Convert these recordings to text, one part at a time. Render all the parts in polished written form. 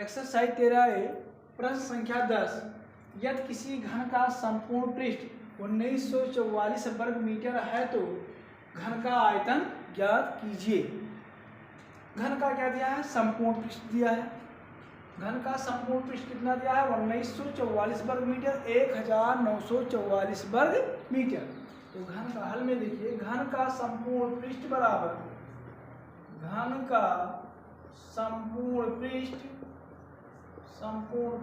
Exercise 13A प्रश्न संख्या 10 यदि किसी घन का संपूर्ण पृष्ठ 1944 वर्ग मीटर है तो घन का आयतन ज्ञात कीजिए। घन का क्या दिया है? संपूर्ण पृष्ठ दिया है। घन का संपूर्ण पृष्ठ कितना दिया है? 1944 वर्ग मीटर, 1944 वर्ग मीटर। तो घन का हल में देखिए, घन का संपूर्ण पृष्ठ बराबर घन का संपूर्ण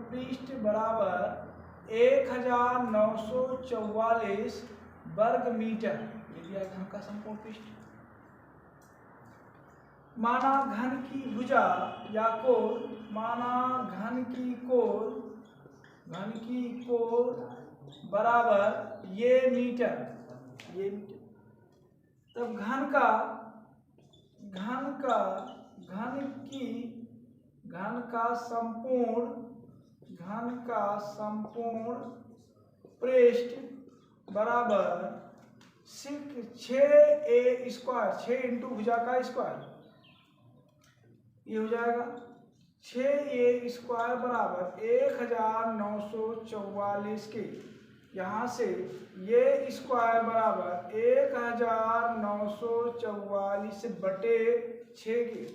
पृष्ठ बराबर 1944 वर्ग मीटर। ये दिया घन का संपूर्ण पृष्ठ। माना घन की भुजा या कोण, माना घन की कोण बराबर ये मीटर। तब घन का संपूर्ण पृष्ठ बराबर 6a स्क्वायर, 6 इंटू भुजा का स्क्वायर, ये हो जाएगा 6a स्क्वायर बराबर 1944 के, यहाँ से ये स्क्वायर बराबर 1944 बटे 6 के,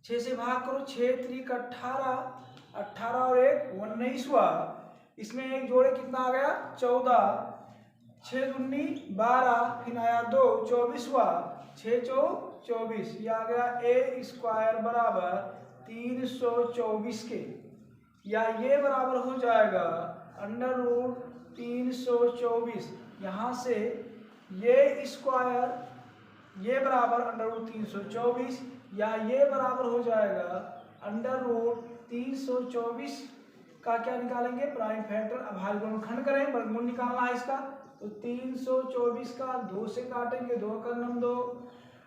6 से भाग करो, 6 त्रिक 18, 18 और 1 19वां, इसमें एक जोड़े कितना आ गया? 14, 6 दूनी 12, फिर आया 2 24वां, 6 चौक 24, ये आ गया a स्क्वायर बराबर 324 के, या ये बराबर हो जाएगा अंडर रूट 324। यहाँ से ये स्क्वायर ये बराबर अंडर रूट 324, या ये बराबर हो जाएगा अंडर रूट 324 का क्या निकालेंगे? Prime factor. अब भाग खंड करें, वर्गमूल निकालना है इसका, तो 324 का 2 से काटेंगे, 2 का नम 2,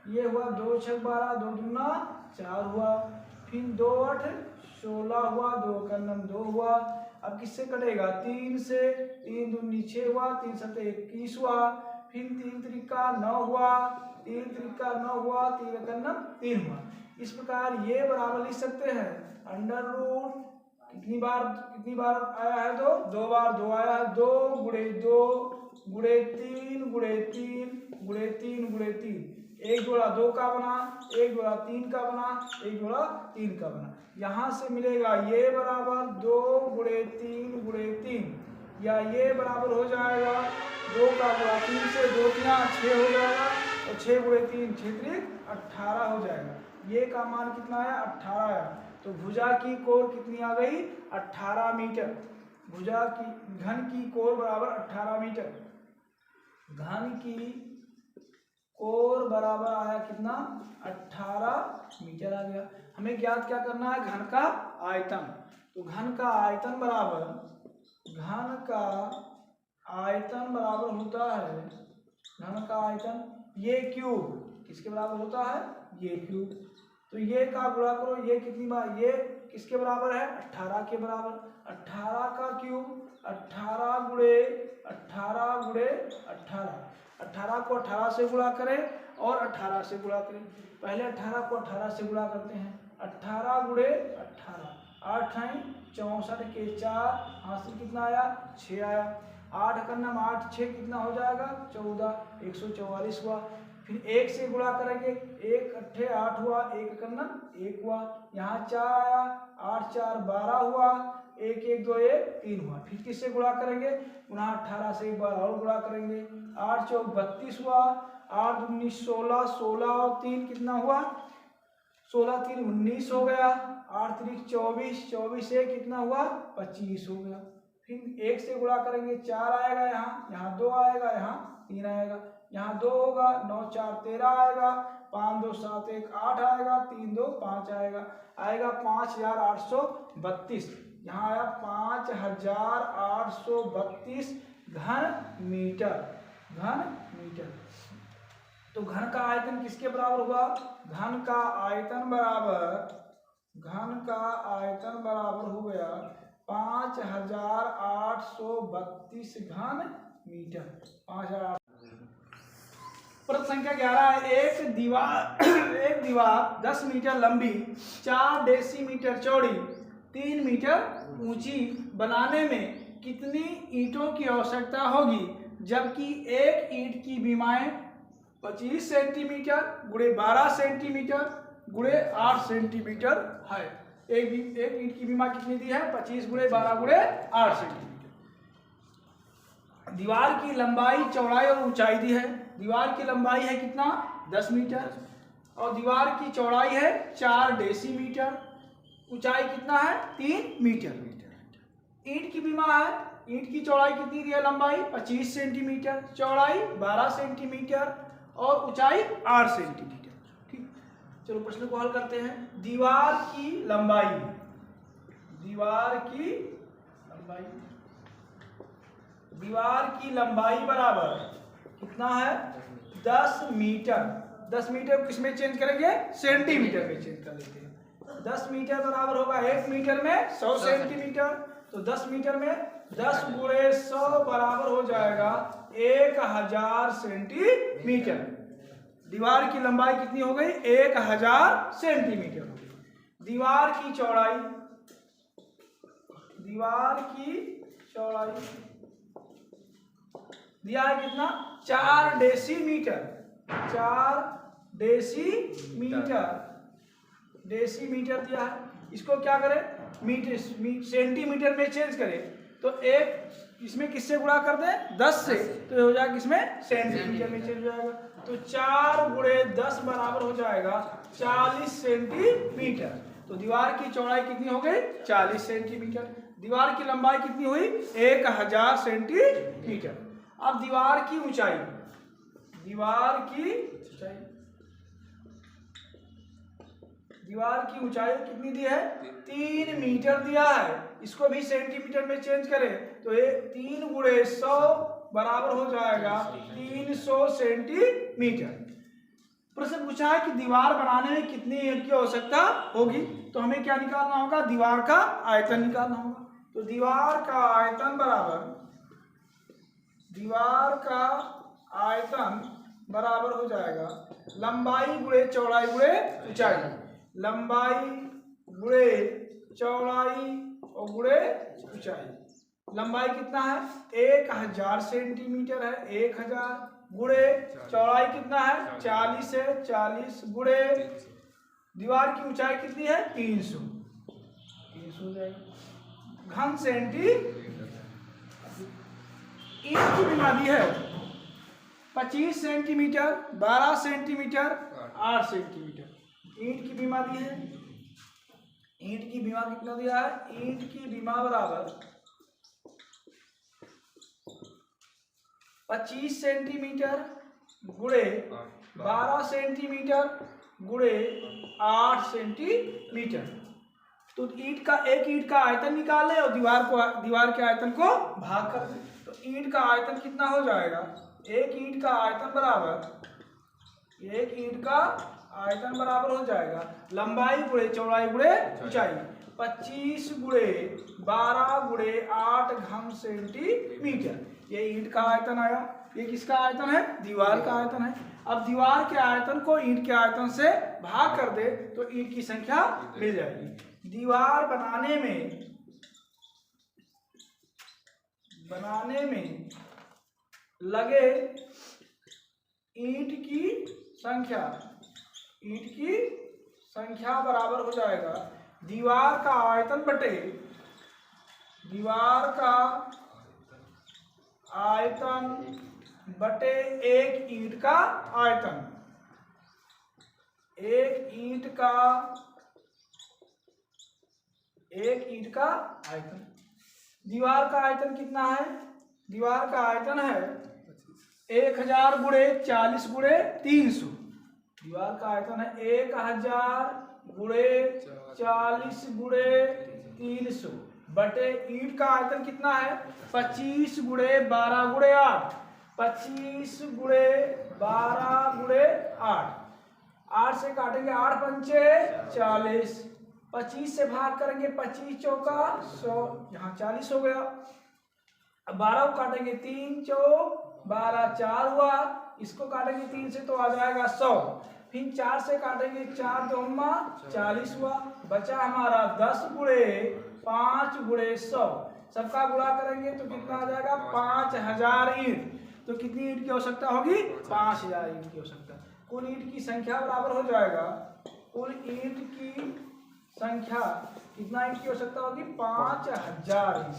ये हुआ 2 6 12, 2 दूना 4 हुआ, फिर 2 8 16 हुआ, 2 का नम 2 हुआ। अब किससे कटेगा? 3 से, 3 दूनी 6 हुआ, 3 7 21 हुआ, फिर 3 त्रिका 9 हुआ, 3 त्रिका 9 हुआ, 3 का नम 3 हुआ। इस प्रकार ये बराबर लिख सकते हैं अंडर रूट कितनी बार आया है? 2 बार 2 आया है, 2 गुणे 2 गुणे 3 गुणे 3 गुणे 3 गुणे 3, एक जोड़ा 2 का बना, एक जोड़ा 3 का बना, एक जोड़ा 3 का बना। यहाँ से मिलेगा ये बराबर 2 गुणे 3 गुणे 3, या ये बराबर हो जाएगा 2 का गुणा 3 से, 2 3 6 हो जाएगा, और 6 गुणे 3 6 त्रिक 18 हो जाएगा। ये का मान कितना आया? 18 आया। तो भुजा की कोण कितनी आ गई? 18 मीटर। भुजा की घन की कोण बराबर 18 मीटर। घन की कोण बराबर आया कितना? 18 मीटर आ गया। हमें ज्ञात क्या करना है? घन का आयतन। तो घन का आयतन बराबर होता है, घन का आयतन ये क्यूब किसके बराबर होता है? ये क्यूब। तो ये का गुणा करो, ये कितनी बार? ये किसके बराबर है? 18 के बराबर। 18 का क्यूब 18 गुणे 18 गुणे 18, 18 को 18 से गुणा करें और 18 से गुणा करें। पहले 18 को 18 से गुणा करते हैं, 18 गुणे 18, 8 64 के 4, हासिल कितना आया? 6 आया। 8 का नाम 8 6 कितना हो जाएगा? 14, 144 हुआ। फिर 1 से गुणा करेंगे, 1 8 8 हुआ, 1 का नाम 1 हुआ, यहाँ 4 आया, 8 4 12 हुआ, 1 1 2 1 3 हुआ। फिर किससे गुणा करेंगे? पुनः 18 से एक बार और गुणा करेंगे, 8 चौक 32 हुआ, 8 दूनी 16, 16 और 3 कितना हुआ? 16 3 19 हो गया, 8 त्रिक 24, 24 से कितना हुआ? 25 हो गया। फिर 1 से गुणा करेंगे, 4 आएगा, यहाँ 2 आएगा, यहाँ 3 आएगा, यहाँ 2 होगा, 9 4 13 आएगा, 5 2 7 1 8 आएगा, 3 2 5 आएगा, 5832। यहाँ आया 5832 घन मीटर। तो घन का आयतन किसके बराबर हुआ? घन का आयतन बराबर हो गया 5832 घन मीटर। 5000 प्रश्न संख्या 11 है, एक दीवार 10 मीटर लंबी, 4 डेसीमीटर चौड़ी, 3 मीटर ऊंची बनाने में कितनी ईंटों की आवश्यकता होगी, जबकि एक ईंट की बीमाएं 25 सेंटीमीटर गुणे 12 सेंटीमीटर गुणे 8 सेंटीमीटर है। एक ईंट की बीमा कितनी दी है? 25 गुणे 12 गुणे 8 सेंटीमीटर। दीवार की लंबाई, चौड़ाई और ऊंचाई दी है। दीवार की लंबाई है कितना? 10 मीटर और दीवार की चौड़ाई है 4 डेसीमीटर, ऊंचाई कितना है? 3 मीटर। ईंट की बीमा है, ईंट की चौड़ाई कितनी दी है? लंबाई 25 सेंटीमीटर, चौड़ाई 12 सेंटीमीटर और ऊंचाई 8 सेंटीमीटर। ठीक, चलो प्रश्न को हल करते हैं। दीवार की लंबाई, दीवार की लंबाई बराबर कितना है? 10 मीटर। 10 मीटर को किसमें चेंज करेंगे? सेंटीमीटर में चेंज कर लेते हैं। 10 मीटर बराबर होगा 1 मीटर में 100 सेंटीमीटर, तो 10 मीटर में 10 गुणे 100 बराबर हो जाएगा 1000 सेंटीमीटर। दीवार की लंबाई कितनी हो गई? 1000 सेंटीमीटर हो गई। दीवार की चौड़ाई दिया है कितना? 4 डेसीमीटर। 4 डेसीमीटर दिया है। इसको क्या करें? मीटर सेंटीमीटर में चेंज करें तो एक इसमें किससे गुणा कर दें? 10 से, तो हो जाएगा किसमें? सेंटीमीटर में चेंज हो जाएगा। तो 4 गुणे 10 बराबर हो जाएगा 40 सेंटीमीटर। तो दीवार की चौड़ाई कितनी हो गई? 40 सेंटीमीटर। दीवार की लंबाई कितनी हुई? 1000 सेंटीमीटर। अब दीवार की ऊंचाई, दीवार की ऊंचाई कितनी दी है? 3 मीटर दिया है। इसको भी सेंटीमीटर में चेंज करें तो ये 3 गुणे 100 बराबर हो जाएगा 300 सेंटीमीटर। प्रश्न पूछा है कि दीवार बनाने में कितनी ईंट की आवश्यकता होगी, तो हमें क्या निकालना होगा? दीवार का आयतन निकालना होगा। तो दीवार का आयतन बराबर हो जाएगा लंबाई गुणे चौड़ाई गुणे ऊंचाई। लंबाई गुणे चौड़ाई और गुणे ऊंचाई। लंबाई कितना है? 1000 सेंटीमीटर है, 1000 गुणे चौड़ाई कितना है? 40 है, 40 गुणे दीवार की ऊंचाई कितनी है? 300 हो जाएगी घन सेंटीमीटर। ईंट की बीमा दी है 25 सेंटीमीटर, 12 सेंटीमीटर, 8 सेंटीमीटर। ईंट की बीमा दी है। ईंट की बीमा कितना दिया है? ईंट की बीमा बराबर 25 सेंटीमीटर गुणे 12 सेंटीमीटर गुणे 8 सेंटीमीटर। तो एक ईंट का आयतन निकालें और दीवार के आयतन को भाग कर दें। तो ईंट का आयतन कितना हो जाएगा? एक ईंट का आयतन बराबर हो जाएगा लंबाई गुणे चौड़ाई गुणे ऊंचाई। 25 गुणे 12 गुणे 8 घन सेंटीमीटर। ये ईंट का आयतन आया। ये किसका आयतन है? दीवार का आयतन है। अब दीवार के आयतन को ईंट के आयतन से भाग कर दे तो ईंट की संख्या मिल जाएगी। दीवार बनाने में लगे ईंट की संख्या बराबर हो जाएगा दीवार का आयतन बटे एक ईंट का आयतन। एक ईंट का आयतन। दीवार का आयतन कितना है? दीवार का आयतन है 1000 गुणे 40 गुणे 300। दीवार का आयतन है 1000 गुणे 40 गुणे 300 बटे ईंट का आयतन कितना है? 25 गुणे 12 गुणे 8। 25 गुणे 12 गुणे 8। 8 से काटेंगे 8 पंचे 40। 25 से भाग करेंगे 25 चौका 100, यहाँ 40 हो गया। अब 12 को काटेंगे 3 चौक 12, 4 हुआ, इसको काटेंगे 3 से तो आ जाएगा 100। फिर 4 से काटेंगे, 4 2 40 हुआ। बचा हमारा 10 गुणे 5 गुणे 100। सबका गुणा करेंगे तो कितना आ जाएगा 5000 ईंट। तो कितनी ईंट की आवश्यकता होगी 5000 ईंट की आवश्यकता। कुल ईंट की संख्या बराबर हो जाएगा, कुल ईंट की संख्या कितना ईंट की आवश्यकता होगी 5000 ईंट।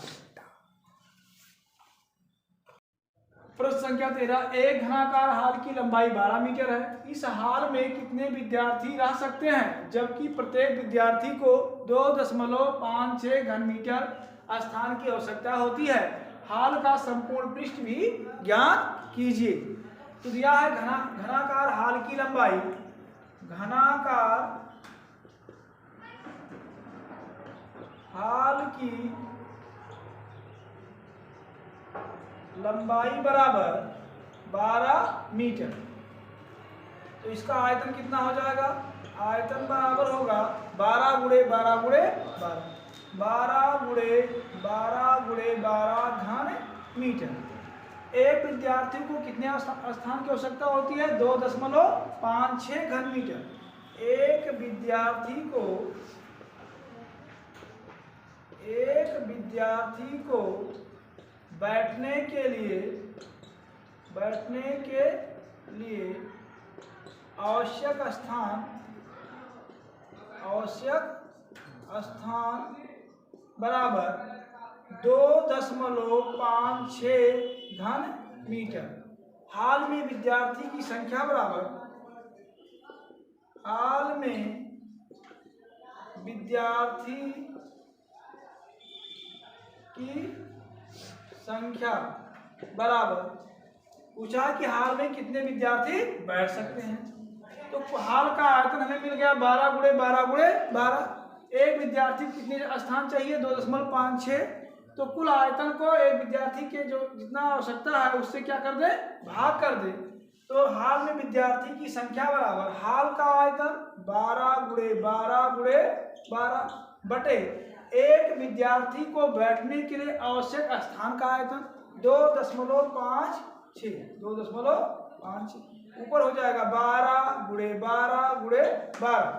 प्रश्न संख्या 13, एक घनाकार हाल की लंबाई 12 मीटर है। इस हाल में कितने विद्यार्थी रह सकते हैं, जबकि प्रत्येक विद्यार्थी को 2.56 घन मीटर स्थान की आवश्यकता होती है। हाल का संपूर्ण पृष्ठ भी ज्ञात कीजिए। तो दिया है घनाकार हाल की लंबाई, घनाकार हाल की लंबाई बराबर 12 मीटर। तो इसका आयतन कितना हो जाएगा, आयतन बराबर होगा 12 गुणे 12 गुणे 12, 12 गुणे 12 गुणे 12 घन मीटर। एक विद्यार्थी को कितने स्थान की आवश्यकता होती है 2.56 घन मीटर। एक विद्यार्थी को बैठने के लिए आवश्यक स्थान बराबर 2.56 घन मीटर। हाल में विद्यार्थी की संख्या बराबर, हाल में विद्यार्थी की संख्या बराबर, पूछा कि हाल में कितने विद्यार्थी बैठ सकते हैं। तो हाल का आयतन हमें मिल गया 12 गुणे 12 गुणे 12। एक विद्यार्थी कितने स्थान चाहिए 2.56। तो कुल आयतन को एक विद्यार्थी के जो जितना आवश्यकता है उससे क्या कर दे, भाग कर दे। तो हाल में विद्यार्थी की संख्या बराबर हाल का आयतन 12 गुणे 12 गुणे 12 बटे एक विद्यार्थी को बैठने के लिए आवश्यक स्थान का आयतन 2.56, 2.56 ऊपर हो जाएगा 12 गुणे 12 गुणे 12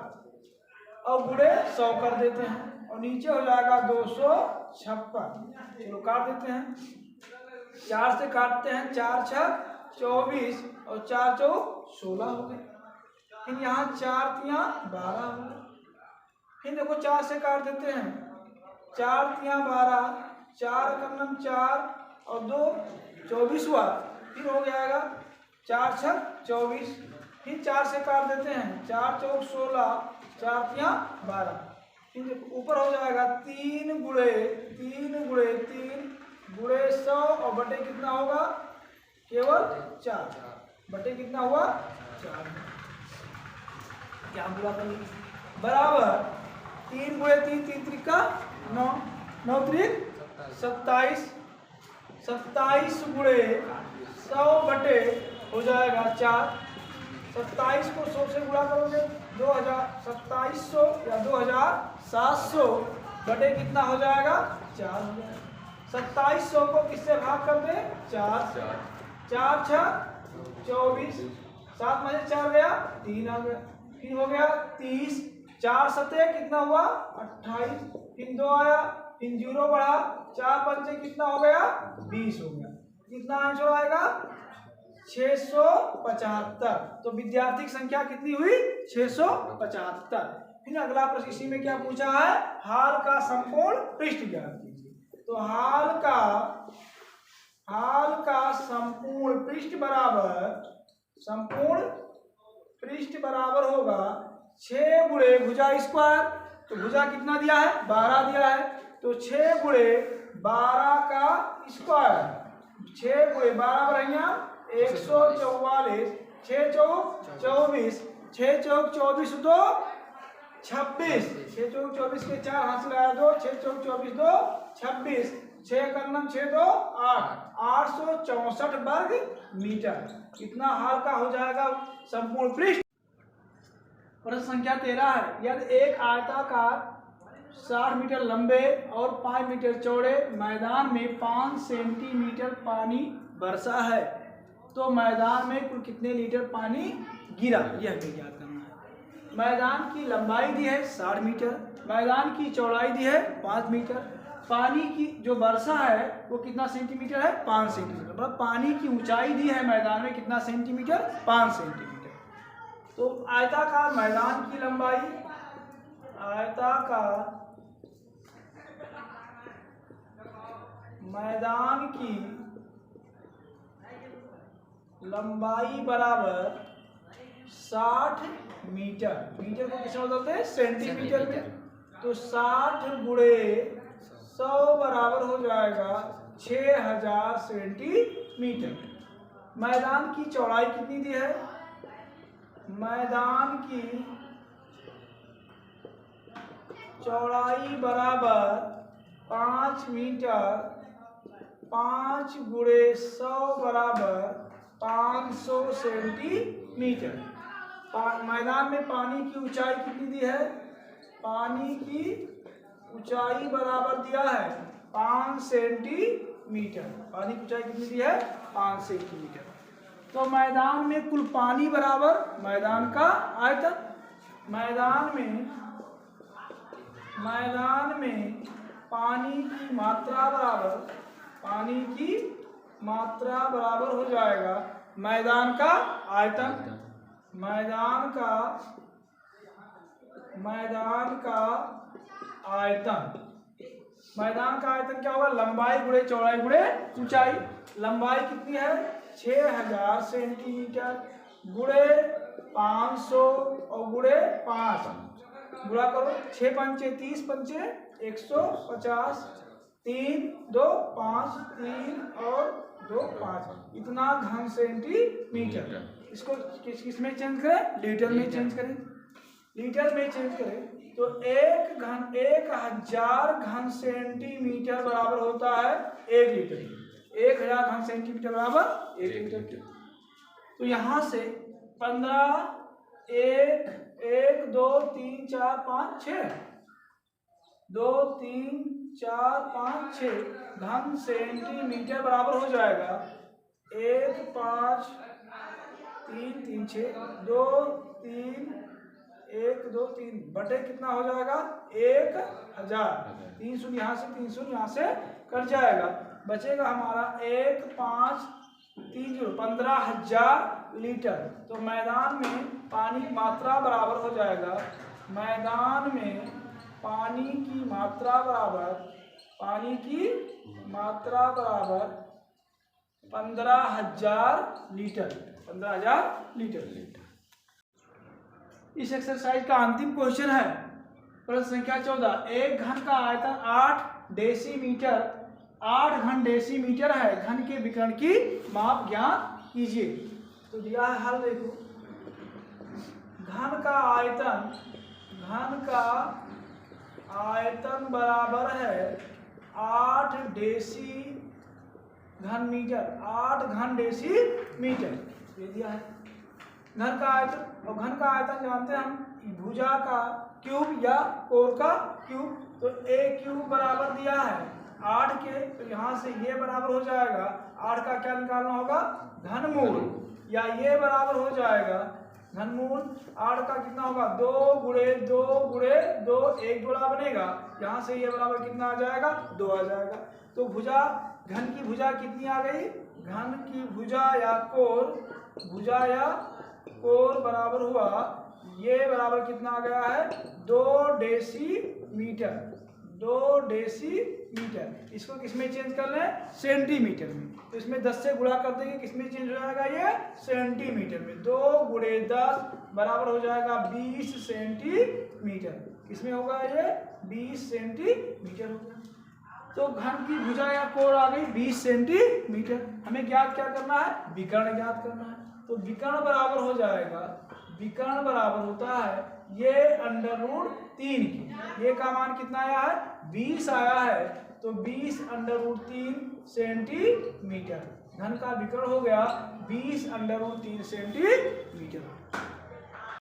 और गुणे 100 कर देते हैं और नीचे हो जाएगा 256। चलो काट देते हैं, 4 से काटते हैं, 4 6 24 और 4 चौक 16 हो गए। फिर यहाँ 4 तियाँ 12 हो गए। फिर देखो 4 से काट देते हैं, 4 तियाँ 12, 4 कन्नम 4 और 2 24 हुआ। फिर हो जाएगा 4 6 24। फिर 4 से काट देते हैं, 4 चौक 16, 4 तियाँ 12। फिर ऊपर हो जाएगा 3 गुणे 3 गुणे 3 गुणे 100 और बटे कितना होगा केवल 4, बटे कितना हुआ 4। क्या बुरा करेंगे बराबर 3 गुणे 3 3 त्रिका 9, 9 त्रिक 27, 27 गुणे 100 बटे हो जाएगा 4। 27 को 100 से गुणा करोगे 2700 या 2700 बटे कितना हो जाएगा 4 हो जाएगा। 2700 को किससे भाग कर दे 4, 4 6 24, 7 में 4 गया 3 आ गया। फिर हो गया 30, 4 सते कितना हुआ 28, फिर 2 आया, फिर 0 बढ़ा, 4 पंचे कितना हो गया 20 हो गया। कितना आंसर आएगा 675। तो विद्यार्थी की संख्या कितनी हुई 675। फिर अगला प्रश्न इसी में क्या पूछा है, हाल का संपूर्ण पृष्ठ ज्ञात कीजिए। तो हाल का संपूर्ण पृष्ठ बराबर होगा 6 गुणे भुजा स्क्वायर। तो भुजा कितना दिया है 12 दिया है, तो 6 गुणे 12 का स्क्वायर, 6 गुणे 12 बढ़िया 144, 6 चौक 24, 6 चौक 24 2 26, 6 चौक 24 के 4 हाथ लगाया 2, 6 चौक 24 2 26, 6 कन्नम 6 2 8, 864 वर्ग मीटर। कितना हाल का हो जाएगा संपूर्ण पृष्ठ। प्रश्न संख्या 13 है, यदि एक आयताकार 60 मीटर लंबे और 5 मीटर चौड़े मैदान में 5 सेंटीमीटर पानी बरसा है तो मैदान में कुल कितने लीटर पानी गिरा, यह हमें ज्ञात करना है। मैदान की लंबाई दी है 60 मीटर, मैदान की चौड़ाई दी है 5 मीटर, पानी की जो वर्षा है वो कितना सेंटीमीटर है, 5 सेंटीमीटर। मतलब पानी की ऊंचाई दी है मैदान में कितना सेंटीमीटर, 5 सेंटीमीटर। तो आयताकार मैदान की लंबाई, आयताकार मैदान की लंबाई बराबर 60 मीटर, मीटर को किसमें बदलते हैं, सेंटीमीटर में। तो 60 गुणे 100 बराबर हो जाएगा 6000 सेंटीमीटर। मैदान की चौड़ाई कितनी दी है, मैदान की चौड़ाई बराबर 5 मीटर, 5 गुणे 100 बराबर 500 सेंटीमीटर। मैदान में पानी की ऊंचाई कितनी दी है, पानी की ऊंचाई बराबर दिया है 5 सेंटीमीटर। पानी की ऊंचाई कितनी दी है, 5 सेंटीमीटर। तो मैदान में कुल पानी बराबर मैदान का आयतन, मैदान में पानी की मात्रा बराबर, पानी की मात्रा बराबर हो जाएगा मैदान का आयतन। मैदान का आयतन, मैदान का आयतन क्या होगा, लंबाई गुणे चौड़ाई गुणे ऊंचाई। लंबाई कितनी है, 6000 सेंटीमीटर, गुणे 500 और गुणे 5, गुणा करो, 6 पंचे 30, पंचे 150, 3 2 5, 3 और 2 5, इतना घन सेंटीमीटर। इसको किसमें चेंज करें, लीटर में चेंज करें। लीटर में चेंज करें तो 1000 घन सेंटीमीटर बराबर होता है 1 लीटर। 1000 घन सेंटीमीटर बराबर 1 लीटर। तो यहाँ से 15, 1 2 3 4 5 6, 2 3 4 5 6 घन सेंटीमीटर बराबर हो जाएगा 1 5 3 3 6 2 3 1 2 3 बटे कितना हो जाएगा 1000। 3 शून्य यहाँ से, 3 शून्य यहाँ से कट जाएगा, बचेगा हमारा 1 5 3 0 15000 लीटर। तो मैदान में पानी की मात्रा बराबर हो जाएगा, मैदान में पानी की मात्रा बराबर, पानी की मात्रा बराबर 15000 लीटर, 15000 लीटर। इस एक्सरसाइज का अंतिम क्वेश्चन है प्रश्न संख्या 14। एक घन का आयतन 8 डेसीमीटर, 8 घन डेसीमीटर है, घन के विकर्ण की माप ज्ञात कीजिए। तो दिया है हल, देखो घन का आयतन बराबर है 8 डेसी घन मीटर, 8 घन डेसीमीटर, ये दिया है घन का आयतन। और घन का आयतन जानते हैं हम, भुजा का क्यूब या कोर का क्यूब। तो a क्यूब बराबर दिया है 8 के, तो यहाँ से ये बराबर हो जाएगा 8 का क्या निकालना होगा, घनमूल, या ये बराबर हो जाएगा घनमूल 8 का कितना होगा, 2 गुणे 2 गुणे 2, 1 जोड़ा बनेगा, यहाँ से ये बराबर कितना आ जाएगा, 2 आ जाएगा। तो भुजा, घन की भुजा कितनी आ गई, घन की भुजा या कोर बराबर हुआ, ये बराबर कितना आ गया है, 2 डेसीमीटर, 2 डेसीमीटर। इसको किसमें चेंज कर लें, सेंटीमीटर में। तो इसमें 10 से गुणा कर देंगे, किसमें चेंज हो जाएगा, ये सेंटीमीटर में। 2 गुणे 10 बराबर हो जाएगा 20 सेंटीमीटर। किसमें होगा, ये 20 सेंटीमीटर होगा। तो घन की भुजा या कोर आ गई 20 सेंटीमीटर। हमें ज्ञात क्या करना है, विकर्ण ज्ञात करना है। तो विकर्ण बराबर हो जाएगा, विकर्ण बराबर होता है ये √3 की, ये का मान कितना आया है, 20 आया है, तो 20 √3 सेंटीमीटर। घन का विकर्ण हो गया 20 √3 सेंटीमीटर।